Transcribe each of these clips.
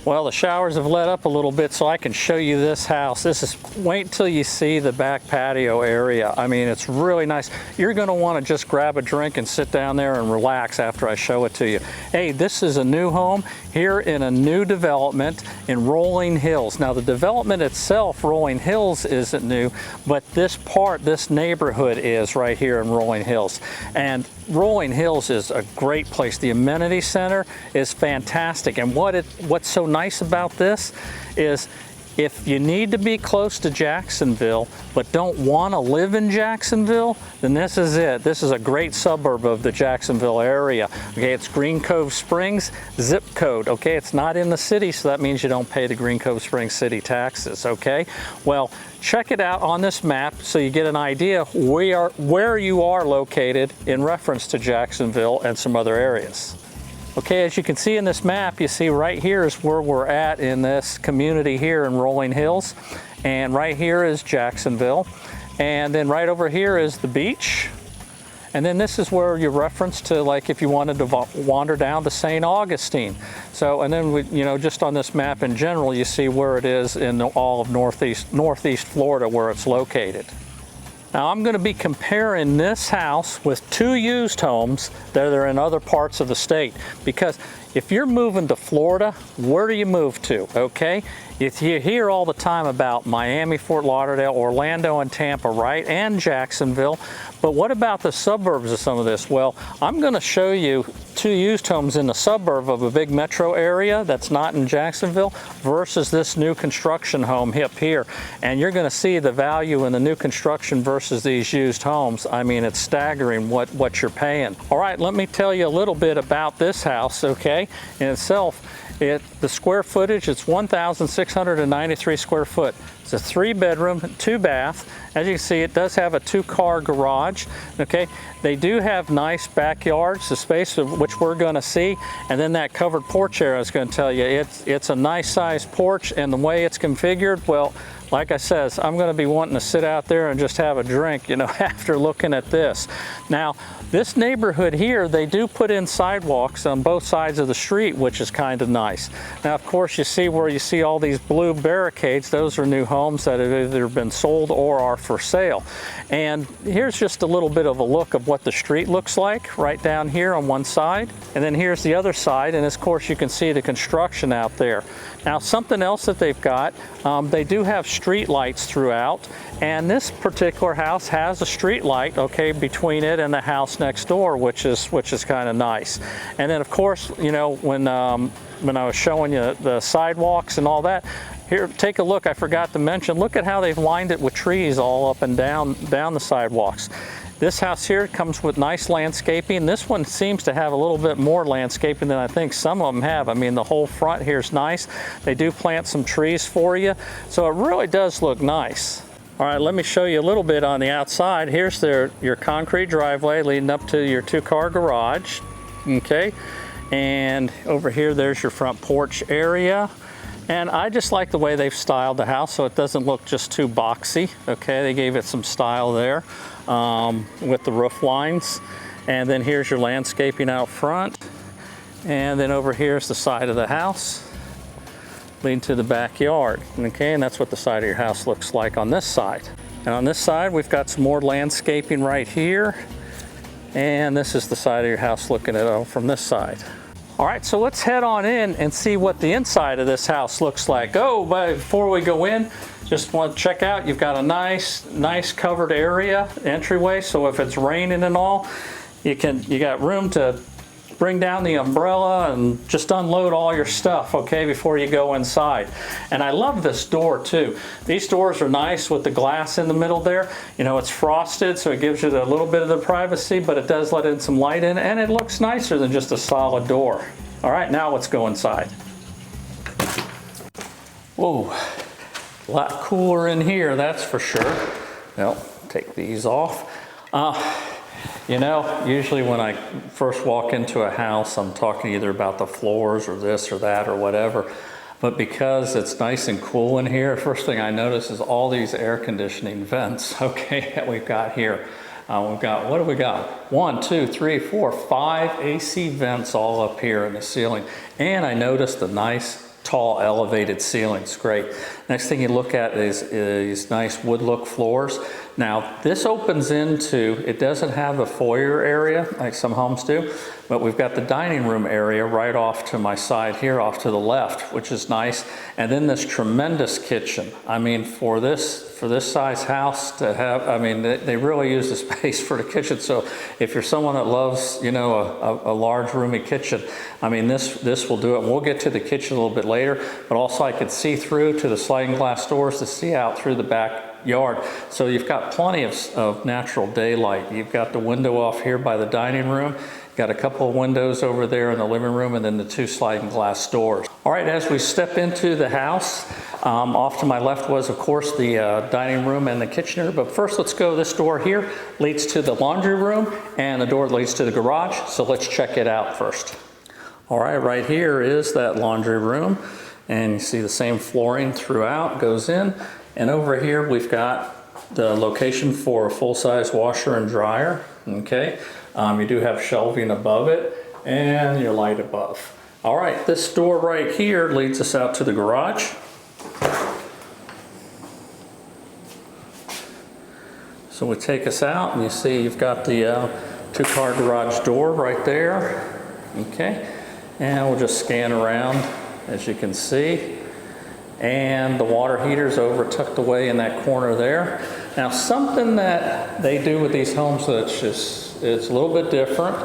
Well, the showers have let up a little bit, so I can show you this house. Wait till you see the back patio area. I mean, it's really nice. You're gonna wanna just grab a drink and sit down there and relax after I show it to you. Hey, this is a new home here in a new development in Rolling Hills. Now, the development itself, Rolling Hills, isn't new, but this neighborhood is right here in Rolling Hills. And Rolling Hills is a great place. The amenity center is fantastic. And what's so nice about this is if you need to be close to Jacksonville but don't want to live in Jacksonville, then this is it. This is a great suburb of the Jacksonville area. Okay, it's Green Cove Springs, zip code. Okay, it's not in the city, so that means you don't pay the Green Cove Springs city taxes. Okay, well, check it out on this map so you get an idea where you are located in reference to Jacksonville and some other areas. Okay, as you can see in this map, you see right here is where we're at in this community here in Rolling Hills. And right here is Jacksonville. And then right over here is the beach. And then this is where you reference to, like, if you wanted to wander down to St. Augustine. So, and then just on this map in general, you see where it is in all of Northeast Florida where it's located. Now, I'm going to be comparing this house with two used homes that are in other parts of the state, because if you're moving to Florida, where do you move to? Okay, you hear all the time about Miami, Fort Lauderdale, Orlando, and Tampa, right, and Jacksonville. But what about the suburbs of some of this? Well, I'm going to show you two used homes in the suburb of a big metro area that's not in Jacksonville versus this new construction home up here. And you're going to see the value in the new construction versus these used homes. I mean, it's staggering what you're paying. All right, let me tell you a little bit about this house, okay, in itself. The square footage, it's 1,693 square foot. It's a 3-bedroom, 2-bath. As you can see, it does have a 2-car garage, okay? They do have nice backyards, the space of which we're gonna see, and then that covered porch area is gonna tell you it's a nice sized porch, and the way it's configured, well, like I says, I'm going to be wanting to sit out there and just have a drink, after looking at this. Now, this neighborhood here, they do put in sidewalks on both sides of the street, which is kind of nice. Now, of course, you see where you see all these blue barricades. Those are new homes that have either been sold or are for sale. And here's just a little bit of a look of what the street looks like right down here on one side. And then here's the other side. And of course, you can see the construction out there. Now, something else that they've got, they do have street lights throughout, and this particular house has a street light, okay, between it and the house next door, which is kind of nice. And then, of course, when I was showing you the sidewalks and all that, here, take a look. I forgot to mention. Look at how they've lined it with trees all up and down the sidewalks. This house here comes with nice landscaping. This one seems to have a little bit more landscaping than I think some of them have. I mean, the whole front here is nice. They do plant some trees for you, so it really does look nice. All right, let me show you a little bit on the outside. Here's your concrete driveway leading up to your 2-car garage, okay? And over here, there's your front porch area. And I just like the way they've styled the house so it doesn't look just too boxy, okay? They gave it some style there with the roof lines. And then here's your landscaping out front. And then over here's the side of the house leading to the backyard, okay? And that's what the side of your house looks like on this side. And on this side, we've got some more landscaping right here. And this is the side of your house looking at it from this side. All right, so let's head on in and see what the inside of this house looks like. Oh, but before we go in, just want to check out, you've got a nice covered area, entryway, so if it's raining and all, you got room to bring down the umbrella and just unload all your stuff, okay, before you go inside. And I love this door too. These doors are nice with the glass in the middle there. It's frosted, so it gives you a little bit of the privacy, but it does let in some light in, and it looks nicer than just a solid door. All right, now let's go inside. Whoa, a lot cooler in here, that's for sure. Well, take these off. Usually when I first walk into a house, I'm talking either about the floors or this or that or whatever. But because it's nice and cool in here, first thing I notice is all these air conditioning vents, okay, that we've got here. We've got, what do we got? 1, 2, 3, 4, 5 AC vents all up here in the ceiling. And I noticed the nice tall elevated ceilings. Great. Next thing you look at is nice wood look floors. Now this opens into, it doesn't have a foyer area like some homes do, but we've got the dining room area right off to my side here, off to the left, which is nice. And then this tremendous kitchen. I mean, for this size house to have, I mean, they really use the space for the kitchen. So if you're someone that loves, you know, a large roomy kitchen, I mean, this will do it. We'll get to the kitchen a little bit later, but also I could see through to the sliding glass doors to see out through the backyard. So you've got plenty of natural daylight. You've got the window off here by the dining room. Got a couple of windows over there in the living room, and then the 2 sliding glass doors. All right, as we step into the house, off to my left was, of course, the dining room and the kitchen area. But first, let's go. This door here leads to the laundry room, and the door leads to the garage. So let's check it out first. All right, right here is that laundry room, and you see the same flooring throughout, goes in. And over here, we've got the location for a full-size washer and dryer, okay? You do have shelving above it and your light above. All right, this door right here leads us out to the garage. So we take us out and you see you've got the 2-car garage door right there. Okay, and we'll just scan around as you can see. And the water heater's over tucked away in that corner there. Now something that they do with these homes that's it's a little bit different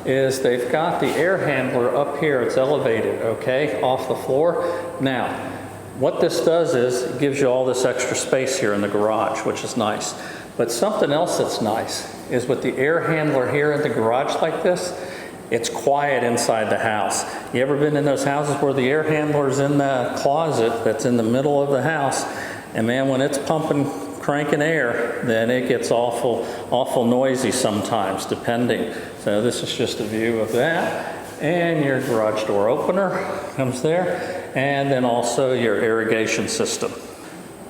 is they've got the air handler up here. It's elevated, okay, off the floor. Now, what this does is it gives you all this extra space here in the garage, which is nice. But something else that's nice is with the air handler here in the garage like this, it's quiet inside the house. You ever been in those houses where the air handler's in the closet that's in the middle of the house? And man, when it's cranking air, then it gets awful noisy sometimes, depending. So this is just a view of that. And your garage door opener comes there. And then also your irrigation system.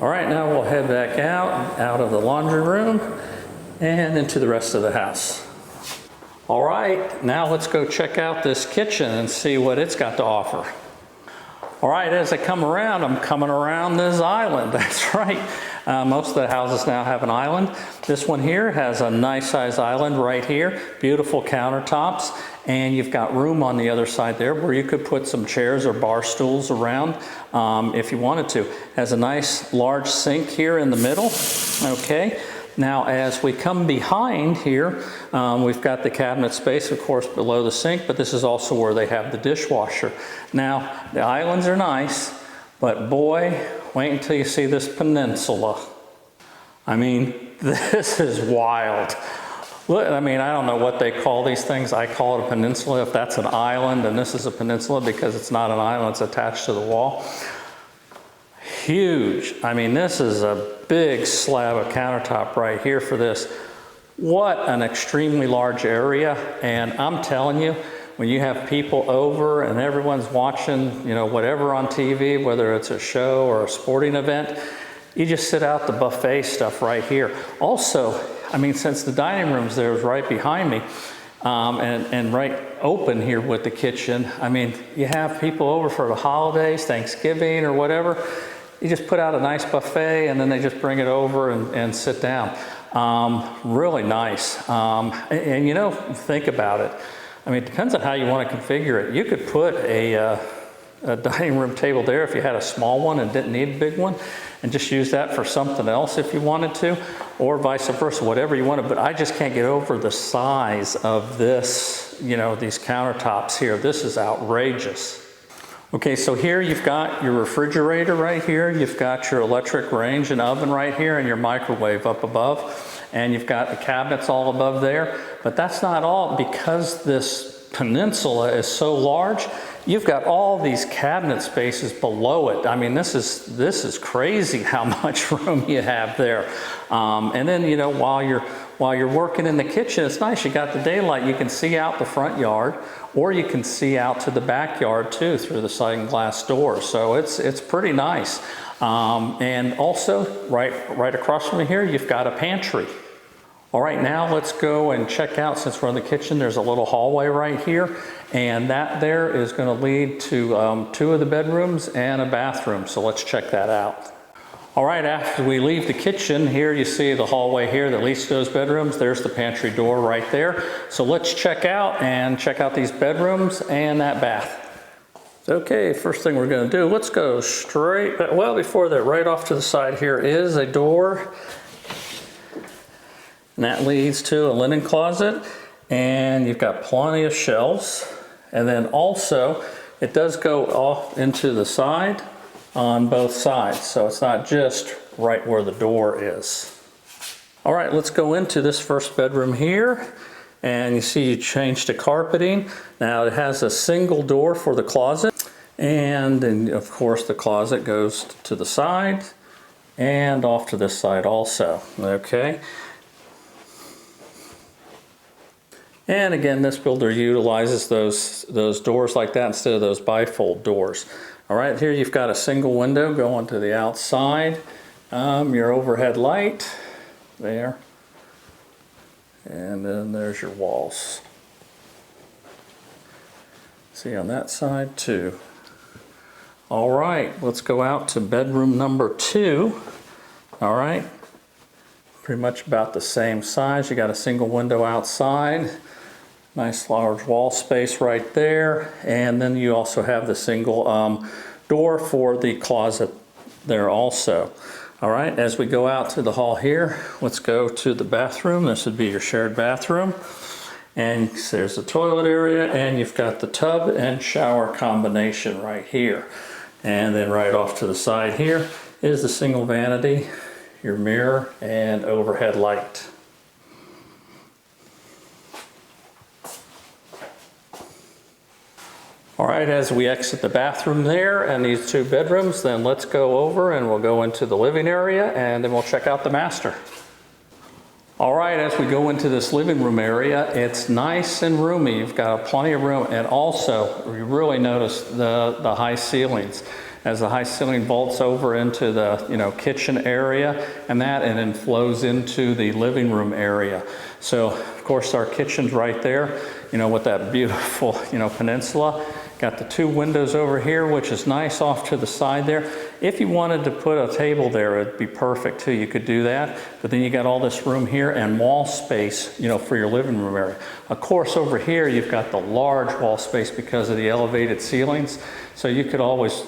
All right, now we'll head back out of the laundry room and into the rest of the house. All right, now let's go check out this kitchen and see what it's got to offer. All right, as I come around, I'm coming around this island. That's right. Most of the houses now have an island. This one here has a nice size island right here. Beautiful countertops. And you've got room on the other side there where you could put some chairs or bar stools around if you wanted to. Has a nice large sink here in the middle. Okay. Now, as we come behind here, we've got the cabinet space, of course, below the sink, but this is also where they have the dishwasher. Now, the islands are nice, but boy, wait until you see this peninsula. I mean, this is wild. Look, I mean, I don't know what they call these things. I call it a peninsula. If that's an island, and this is a peninsula because it's not an island, it's attached to the wall. Huge. I mean, this is a big slab of countertop right here for this. What an extremely large area. And I'm telling you, when you have people over and everyone's watching, you know, whatever on TV, whether it's a show or a sporting event, you just sit out the buffet stuff right here. Also, I mean, since the dining room's there is right behind me, and right open here with the kitchen, I mean, you have people over for the holidays, Thanksgiving or whatever, you just put out a nice buffet and then they just bring it over and sit down. Really nice. And you know, think about it. I mean, it depends on how you want to configure it. You could put a dining room table there if you had a small one and didn't need a big one, and just use that for something else if you wanted to, or vice versa, whatever you wanted. But I just can't get over the size of this, you know, these countertops here. This is outrageous. Okay, so here you've got your refrigerator right here, you've got your electric range and oven right here, and your microwave up above, and you've got the cabinets all above there. But that's not all, because this peninsula is so large, you've got all these cabinet spaces below it. I mean, this is crazy how much room you have there. And then, you know, while you're working in the kitchen, it's nice. You got the daylight. You can see out the front yard, or you can see out to the backyard too through the sliding glass door. So it's pretty nice. And also, right across from here, you've got a pantry. All right, now let's go and check out, since we're in the kitchen, there's a little hallway right here, and that there is going to lead to 2 of the bedrooms and a bathroom, so let's check that out. All right, after we leave the kitchen, here you see the hallway here that leads to those bedrooms. There's the pantry door right there. So let's check out these bedrooms and that bath. Okay, first thing we're going to do, let's go straight, well, before that, right off to the side here is a door. And that leads to a linen closet, and you've got plenty of shelves. And then also, it does go off into the side on both sides, so it's not just right where the door is. All right, let's go into this first bedroom here. And you see you changed the carpeting. Now it has a single door for the closet. And then of course the closet goes to the side and off to this side also, okay? And again, this builder utilizes those doors like that instead of those bifold doors. All right, here you've got a single window going to the outside. Your overhead light there. And then there's your walls. See on that side too. All right, let's go out to bedroom number 2. All right, pretty much about the same size. You got a single window outside. Nice large wall space right there. And then you also have the single door for the closet there also. All right, as we go out to the hall here, let's go to the bathroom. This would be your shared bathroom. And there's the toilet area, and you've got the tub and shower combination right here. And then right off to the side here is the single vanity, your mirror, and overhead light. All right, as we exit the bathroom there and these 2 bedrooms, then let's go over and we'll go into the living area and then we'll check out the master. All right, as we go into this living room area, it's nice and roomy. You've got plenty of room, and also you really notice the high ceilings. As the high ceiling vaults over into the kitchen area and then flows into the living room area. So of course our kitchen's right there, with that beautiful peninsula. Got the 2 windows over here, which is nice off to the side there. If you wanted to put a table there, it'd be perfect too. You could do that, but then you got all this room here and wall space, for your living room area. Of course, over here, you've got the large wall space because of the elevated ceilings. So you could always,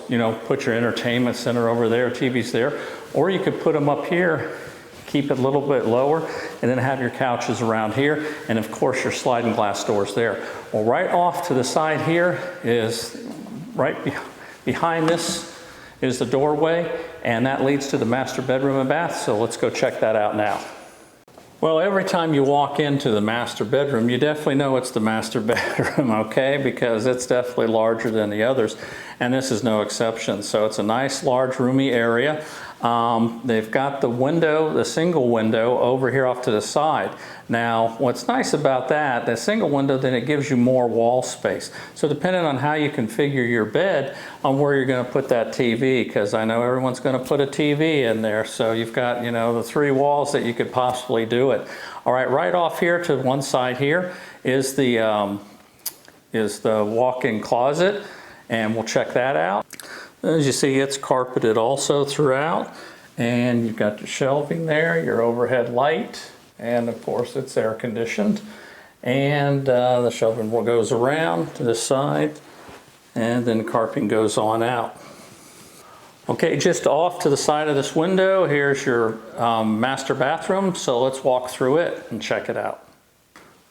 put your entertainment center over there, TVs there, or you could put them up here, keep it a little bit lower, and then have your couches around here, and of course your sliding glass doors there. Well, right off to the side here is, right behind this is the doorway, and that leads to the master bedroom and bath, so let's go check that out now. Well, every time you walk into the master bedroom, you definitely know it's the master bedroom, okay? Because it's definitely larger than the others, and this is no exception. So it's a nice, large, roomy area. They've got the window, the single window over here off to the side. Now, what's nice about that, the single window, then it gives you more wall space. So depending on how you configure your bed, on where you're going to put that TV, because I know everyone's going to put a TV in there. So you've got, the 3 walls that you could possibly do it. All right, right off here to one side here is the walk-in closet, and we'll check that out. As you see, it's carpeted also throughout, and you've got your shelving there, your overhead light, and of course it's air conditioned. And the shelving goes around to this side, and then the carpeting goes on out. Okay, just off to the side of this window, here's your master bathroom, so let's walk through it and check it out.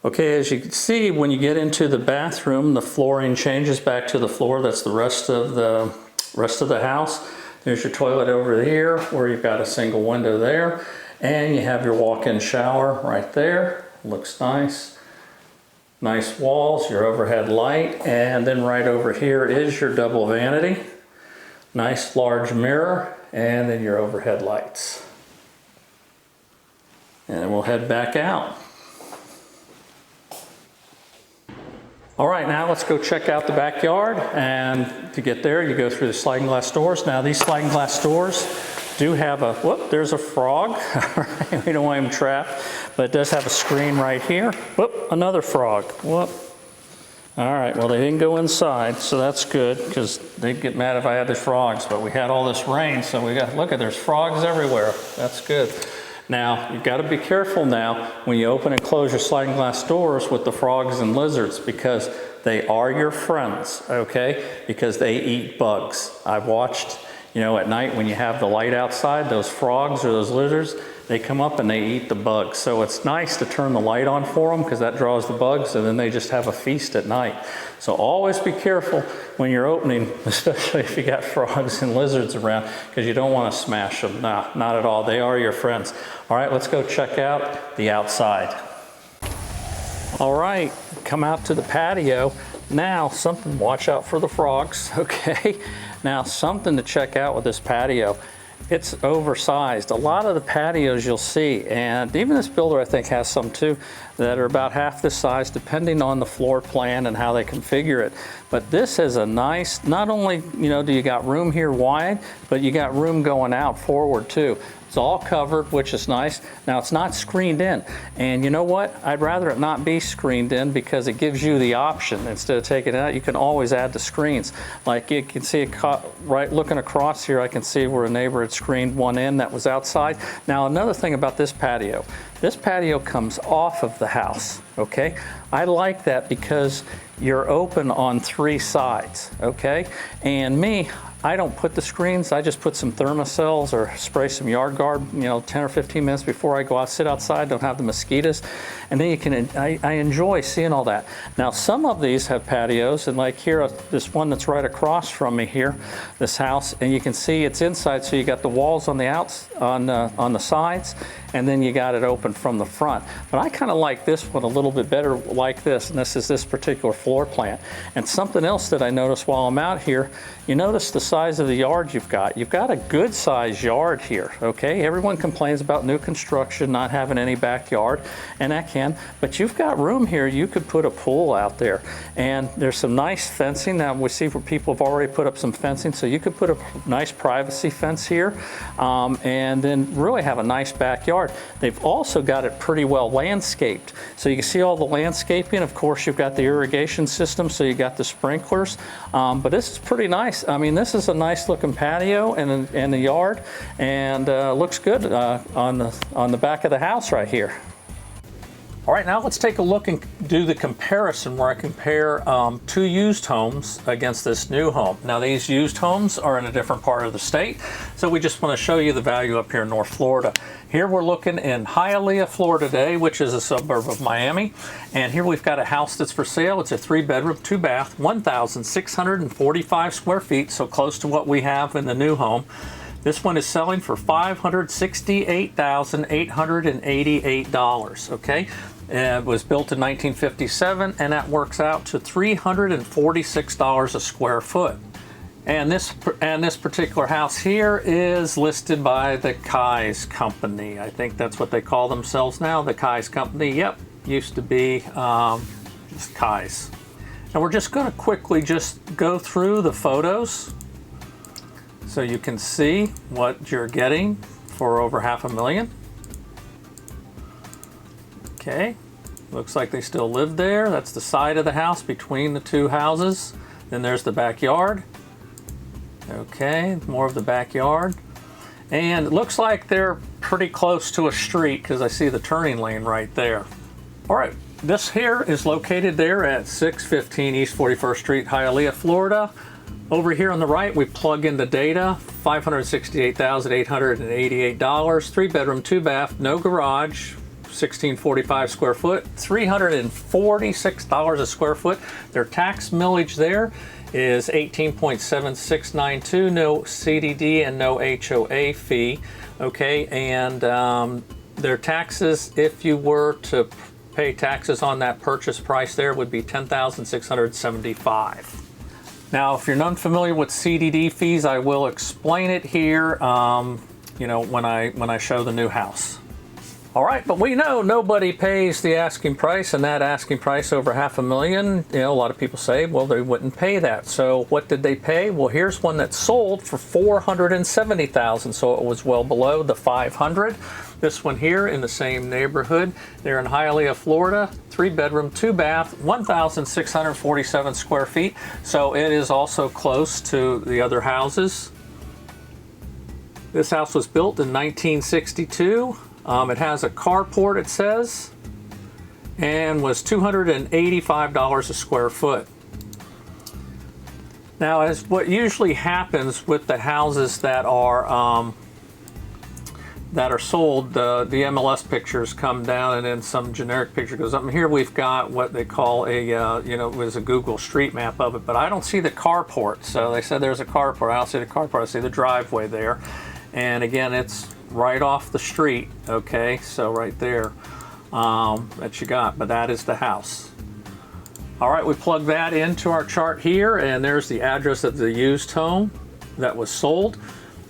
Okay, as you can see, when you get into the bathroom, the flooring changes back to the floor. That's the rest of the house. There's your toilet over here, where you've got a single window there, and you have your walk-in shower right there. Looks nice. Nice walls, your overhead light, and then right over here is your double vanity. Nice large mirror, and then your overhead lights. And we'll head back out. All right, now let's go check out the backyard, and to get there you go through the sliding glass doors. Now these sliding glass doors, do have a, whoop, there's a frog. We don't want him trapped, but it does have a screen right here. Whoop, another frog. Whoop. All right, well, they didn't go inside, so that's good, because they'd get mad if I had the frogs, but we had all this rain, so we got, look at, there's frogs everywhere. That's good. Now, you've got to be careful now when you open and close your sliding glass doors with the frogs and lizards, because they are your friends, okay? Because they eat bugs. I've watched, you know, at night when you have the light outside, those frogs or those lizards, they come up and they eat the bugs. So it's nice to turn the light on for them because that draws the bugs, and then they just have a feast at night. So always be careful when you're opening, especially if you got frogs and lizards around, because you don't want to smash them. Nah, not at all. They are your friends. All right, let's go check out the outside. All right, come out to the patio. Now, something, watch out for the frogs, okay? Now, something to check out with this patio. It's oversized. A lot of the patios you'll see, and even this builder I think has some too, that are about half this size depending on the floor plan and how they configure it. But this is a nice, not only, you know, do you got room here wide, but you got room going out forward too. It's all covered, which is nice. Now it's not screened in. And you know what? I'd rather it not be screened in because it gives you the option. Instead of taking it out, you can always add the screens. Like you can see, right looking across here, I can see where a neighbor had screened one in that was outside. Now another thing about this patio comes off of the house, okay? I like that because you're open on 3 sides, okay? And me, I don't put the screens, I just put some thermocells or spray some yard guard, you know, 10 or 15 minutes before I go out, sit outside, don't have the mosquitoes. And then you can, I enjoy seeing all that. Now some of these have patios, and like here, this one that's right across from me here, this house, and you can see it's inside, so you got the walls on the on the sides, and then you got it open from the front. But I kind of like this one a little bit better like this, and this is this particular floor plan. And something else that I noticed while I'm out here, you notice the size of the yard you've got. You've got a good sized yard here, okay? Everyone complains about new construction not having any backyard, and that can, but you've got room here. You could put a pool out there, and there's some nice fencing. Now we see where people have already put up some fencing, so you could put a nice privacy fence here, and then really have a nice backyard. They've also got it pretty well landscaped. So you can see all the landscaping. Of course, you've got the irrigation system, so you got the sprinklers, but this is pretty nice. I mean, this is a nice looking patio and the yard, and looks good on the back of the house right here. All right, now let's take a look and do the comparison where I compare 2 used homes against this new home. Now these used homes are in a different part of the state, so we just want to show you the value up here in North Florida. Here we're looking in Hialeah, Florida today, which is a suburb of Miami. And here we've got a house that's for sale. It's a 3-bedroom, 2-bath, 1,645 square feet, so close to what we have in the new home. This one is selling for $568,888, okay? It was built in 1957, and that works out to $346 a square foot. And this particular house here is listed by the Kai's Company. I think that's what they call themselves now, the Kai's Company. Yep, used to be Kai's. And we're just going to quickly just go through the photos so you can see what you're getting for over $500,000. Okay, looks like they still live there. That's the side of the house between the 2 houses. Then there's the backyard. Okay, more of the backyard. And it looks like they're pretty close to a street because I see the turning lane right there. All right, this here is located there at 615 East 41st Street, Hialeah, Florida. Over here on the right, we plug in the data, $568,888, 3-bedroom, 2-bath, no garage, 1,645 square foot, $346 a square foot. Their tax millage there is 18.7692, no CDD and no HOA fee, okay? And their taxes, if you were to pay taxes on that purchase price there, would be $10,675. Now, if you're unfamiliar with CDD fees, I will explain it here, you know, when I show the new house. All right, but we know nobody pays the asking price, and that asking price over $500,000, you know, a lot of people say, well, they wouldn't pay that. So what did they pay? Well, here's one that sold for $470,000, so it was well below the $500,000. This one here in the same neighborhood, they're in Hialeah, Florida, 3-bedroom, 2-bath, 1,647 square feet. So it is also close to the other houses. This house was built in 1962. It has a carport, it says, and was $285 a square foot. Now, as what usually happens with the houses that are sold, the MLS pictures come down, and then some generic picture goes up. And here we've got what they call a, you know, it was a Google street map of it, but I don't see the carport. So they said there's a carport. I don't see the carport. I see the driveway there. And again, it's right off the street, okay? So right there that you got, but that is the house. All right, we plug that into our chart here, and there's the address of the used home that was sold.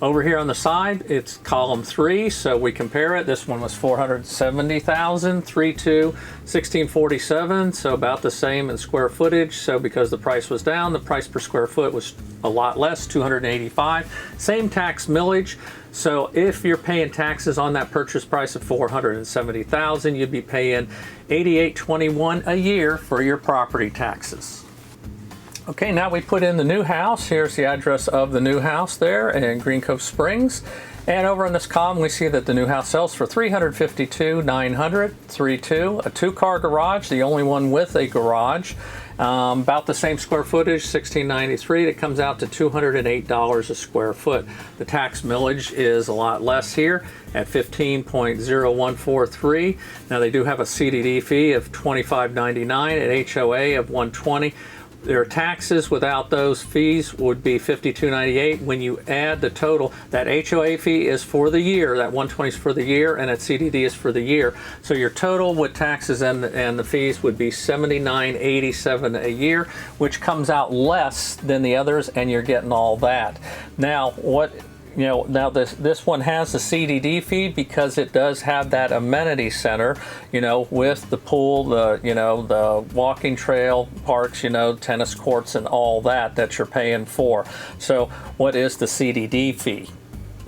Over here on the side, it's column 3, so we compare it. This one was $470,000, 3.2, 1647, so about the same in square footage. So because the price was down, the price per square foot was a lot less, $285. Same tax millage. So if you're paying taxes on that purchase price of $470,000, you'd be paying $88.21 a year for your property taxes. Okay, now we put in the new house. Here's the address of the new house there in Green Cove Springs. And over in this column, we see that the new house sells for $352,900, 3.2, a 2-car garage, the only one with a garage. About the same square footage, $1,693. It comes out to $208 a square foot. The tax millage is a lot less here at 15.0143. Now they do have a CDD fee of $25.99, an HOA of $120. Their taxes without those fees would be $52.98. When you add the total, that HOA fee is for the year, that $120 is for the year, and that CDD is for the year. So your total with taxes and the fees would be $79.87 a year, which comes out less than the others, and you're getting all that. Now, now this one has a CDD fee because it does have that amenity center, you know, with the pool, the walking trail, parks, tennis courts and all that you're paying for. So what is the CDD fee?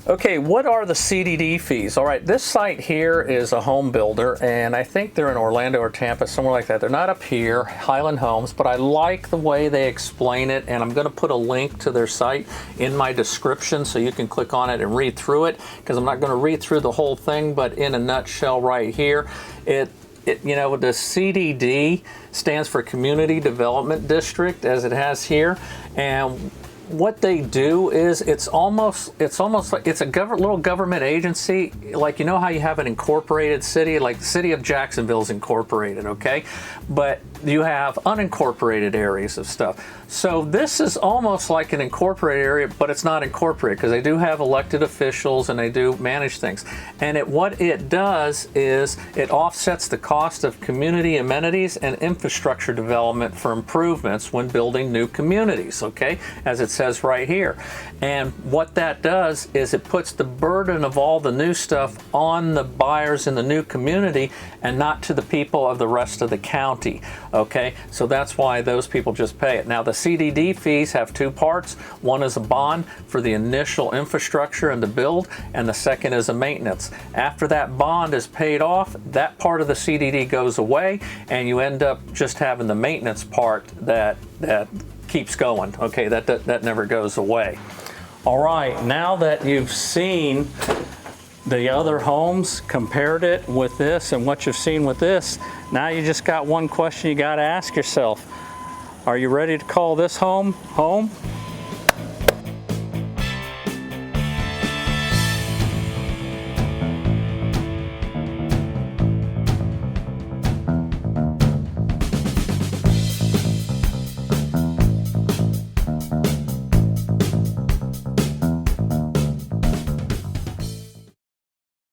Okay, what are the CDD fees? All right, this site here is a home builder, and I think they're in Orlando or Tampa, somewhere like that. They're not up here, Highland Homes, but I like the way they explain it, and I'm going to put a link to their site in my description so you can click on it and read through it, because I'm not going to read through the whole thing, but in a nutshell right here, the CDD stands for Community Development District, as it has here, and what they do is it's almost like it's a little government agency, like, you know how you have an incorporated city, like the city of Jacksonville is incorporated, okay? But you have unincorporated areas of stuff. So this is almost like an incorporated area, but it's not incorporated because they do have elected officials and they do manage things. And what it does is it offsets the cost of community amenities and infrastructure development for improvements when building new communities, okay? As it says right here. And what that does is it puts the burden of all the new stuff on the buyers in the new community and not to the people of the rest of the county, okay? So that's why those people just pay it. Now the CDD fees have 2 parts. One is a bond for the initial infrastructure and the build, and the second is a maintenance. After that bond is paid off, that part of the CDD goes away, and you end up just having the maintenance part that keeps going, okay? That never goes away. All right, now that you've seen the other homes, compared it with this and what you've seen with this, now you just got one question you got to ask yourself. Are you ready to call this home home?